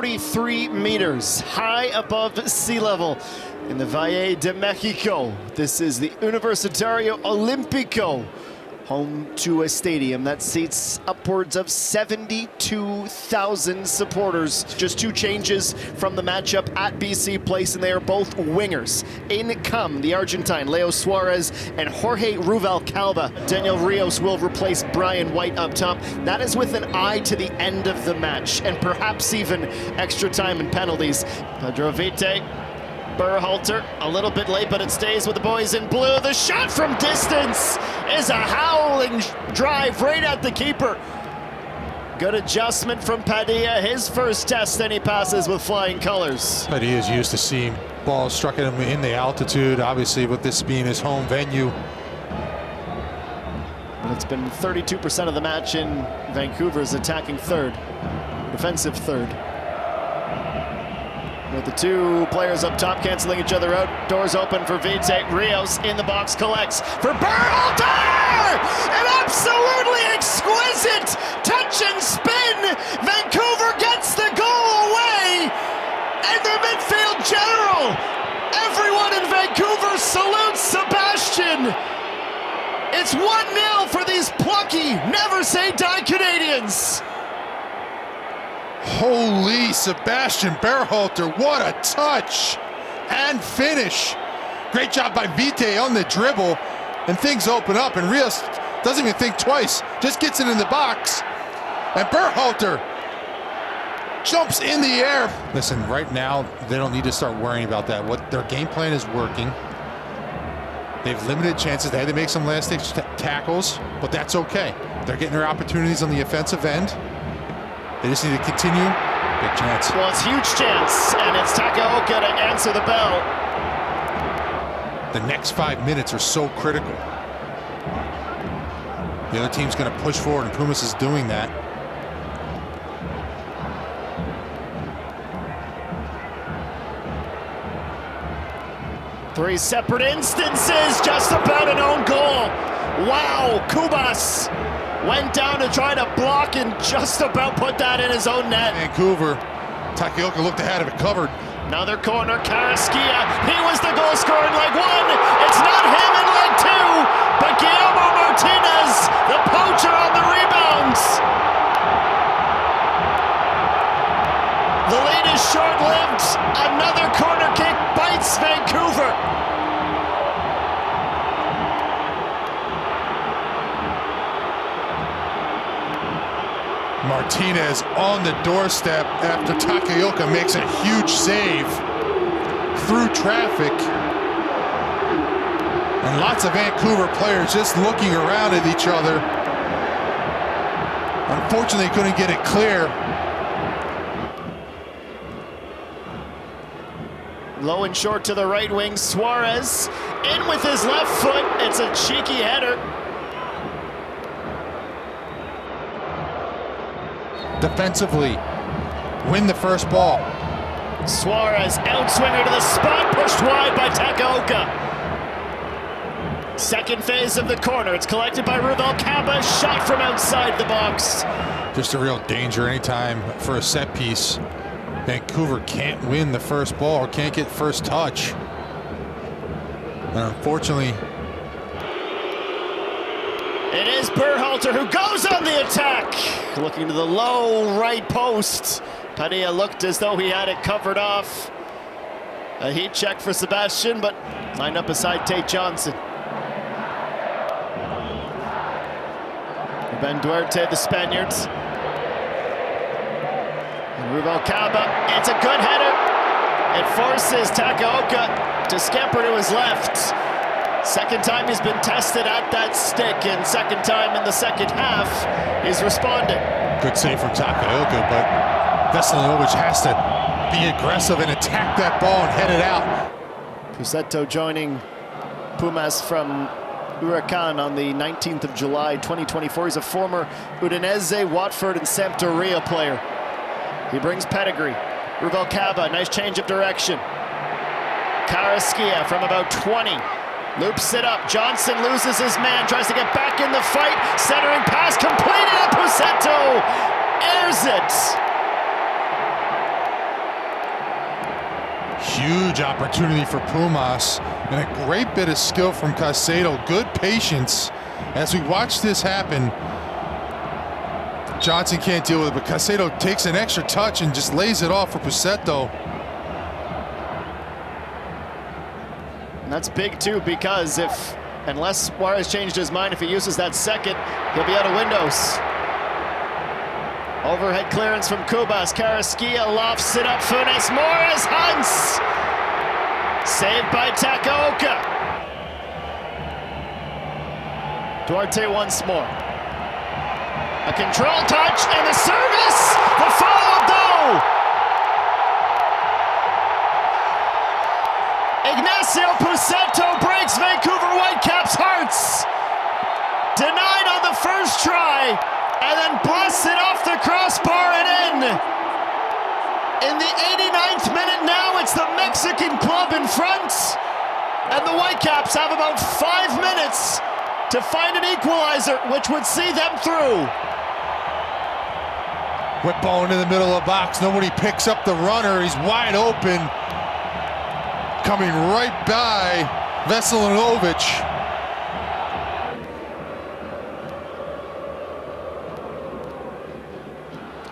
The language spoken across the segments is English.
43 meters high above sea level in the Valle de Mexico. This is the Universitario Olímpico, home to a stadium that seats upwards of 72,000 supporters. Just two changes from the matchup at BC Place, and they are both wingers. In come the Argentine Leo Suarez and Jorge Ruvalcaba. Daniel Rios will replace Brian White up top. That is with an eye to the end of the match, and perhaps even extra time and penalties. Pedro Vite, Berhalter, a little bit late, but it stays with the boys in blue. The shot from distance is a howling drive right at the keeper. Good adjustment from Padilla. His first test, and he passes with flying colors. Padilla's used to seeing balls struck at him in the altitude, obviously with this being his home venue. But it's been 32% of the match in Vancouver's attacking third, defensive third. With the two players up top canceling each other out. Doors open for Vite. Rios in the box collects for Berhalter! An absolutely exquisite touch and spin! Vancouver gets the goal away! And their midfield general! Everyone in Vancouver salutes Sebastian! It's 1-0 for these plucky, never-say-die Canadians! Holy Sebastian Berhalter, what a touch and finish. Great job by Vite on the dribble, and things open up, and Rios doesn't even think twice, just gets it in the box, and Berhalter jumps in the air. Listen, right now, they don't need to start worrying about that. What their game plan is working. They've limited chances. They had to make some last-ditch tackles, but that's okay. They're getting their opportunities on the offensive end. They just need to continue. Big chance. Well, it's huge chance, and it's Takaoka to answer the bell. The next 5 minutes are so critical. The other team's going to push forward, and Pumas is doing that. Three separate instances, just about an own goal. Wow, Pumas went down to try to block and just about put that in his own net. Vancouver, Takaoka looked ahead of it, covered. Another corner, Carrasquilla. He was the goal scorer in leg one. It's not him in leg two, but Guillermo Martinez, the poacher on the rebounds. The lead is short-lived. Another corner kick bites Vancouver. Martinez on the doorstep after Takaoka makes a huge save through traffic. And lots of Vancouver players just looking around at each other. Unfortunately, couldn't get it clear. Low and short to the right wing, Suarez in with his left foot. It's a cheeky header. Defensively, win the first ball. Suarez, outswinger to the spot, pushed wide by Takaoka. Second phase of the corner, it's collected by Ruvalcaba, shot from outside the box. Just a real danger anytime for a set piece. Vancouver can't win the first ball or can't get first touch. And unfortunately, it is Berhalter who goes on the attack. Looking to the low right post. Padilla looked as though he had it covered off. A heat check for Sebastian, but lined up beside Tate Johnson. Ben Duarte, the Spaniards. And Ruvalcaba, it's a good header. It forces Takaoka to scamper to his left. Second time he's been tested at that stick, and second time in the second half, he's responded. Good save from Takaoka, but Veselinovic has to be aggressive and attack that ball and head it out. Pusetto joining Pumas from Huracan on the 19th of July, 2024. He's a former Udinese, Watford, and Sampdoria player. He brings pedigree. Ruvalcaba, nice change of direction. Carrasquilla from about 20. Loops it up. Johnson loses his man, tries to get back in the fight. Centering pass completed, and Pusetto airs it. Huge opportunity for Pumas, and a great bit of skill from Caicedo. Good patience as we watch this happen. Johnson can't deal with it, but Caicedo takes an extra touch and just lays it off for Pusetto. And that's big too, because unless Suarez changed his mind, if he uses that second, he'll be out of windows. Overhead clearance from Cubas. Carrasquilla lofts it up. Funes Mori hunts. Saved by Takaoka. Duarte once more. A control touch and the service. The follow-up though. Ignacio Pusetto breaks Vancouver Whitecaps' hearts. Denied on the first try, and then blasts it off the crossbar and in. In the 89th minute now, it's the Mexican club in front, and the Whitecaps have about 5 minutes to find an equalizer, which would see them through. Whip ball into the middle of the box. Nobody picks up the runner. He's wide open. Coming right by Veselinovic.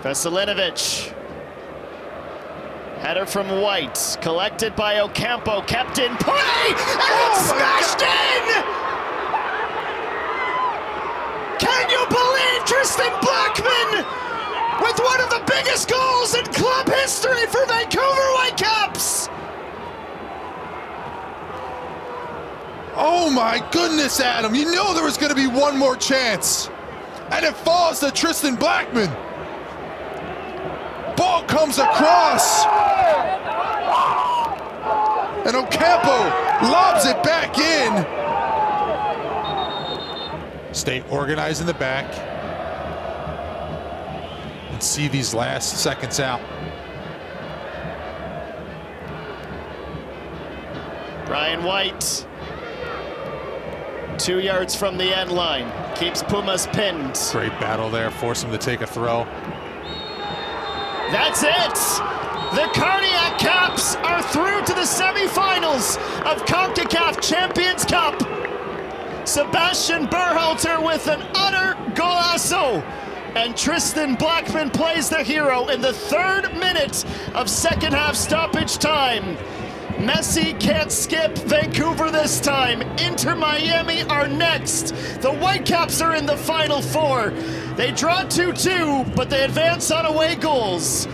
Veselinovic. Header from White. Collected by Ocampo. Kept in play. And it's smashed in! Can you believe Tristan Blackman with one of the biggest goals in club history for Vancouver Whitecaps? Oh my goodness, Adam. You know there was going to be one more chance. And it falls to Tristan Blackman. Ball comes across. And Ocampo lobs it back in. Stay organized in the back. And see these last seconds out. Brian White. 2 yards from the end line. Keeps Pumas pinned. Great battle there. Force him to take a throw. That's it! The Cardiac Caps are through to the semifinals of Concacaf Champions Cup. Sebastian Berhalter with an utter golazo. And Tristan Blackman plays the hero in the 3rd minute of second half stoppage time. Messi can't skip Vancouver this time. Inter Miami are next. The Whitecaps are in the Final Four. They draw 2-2, but they advance on away goals.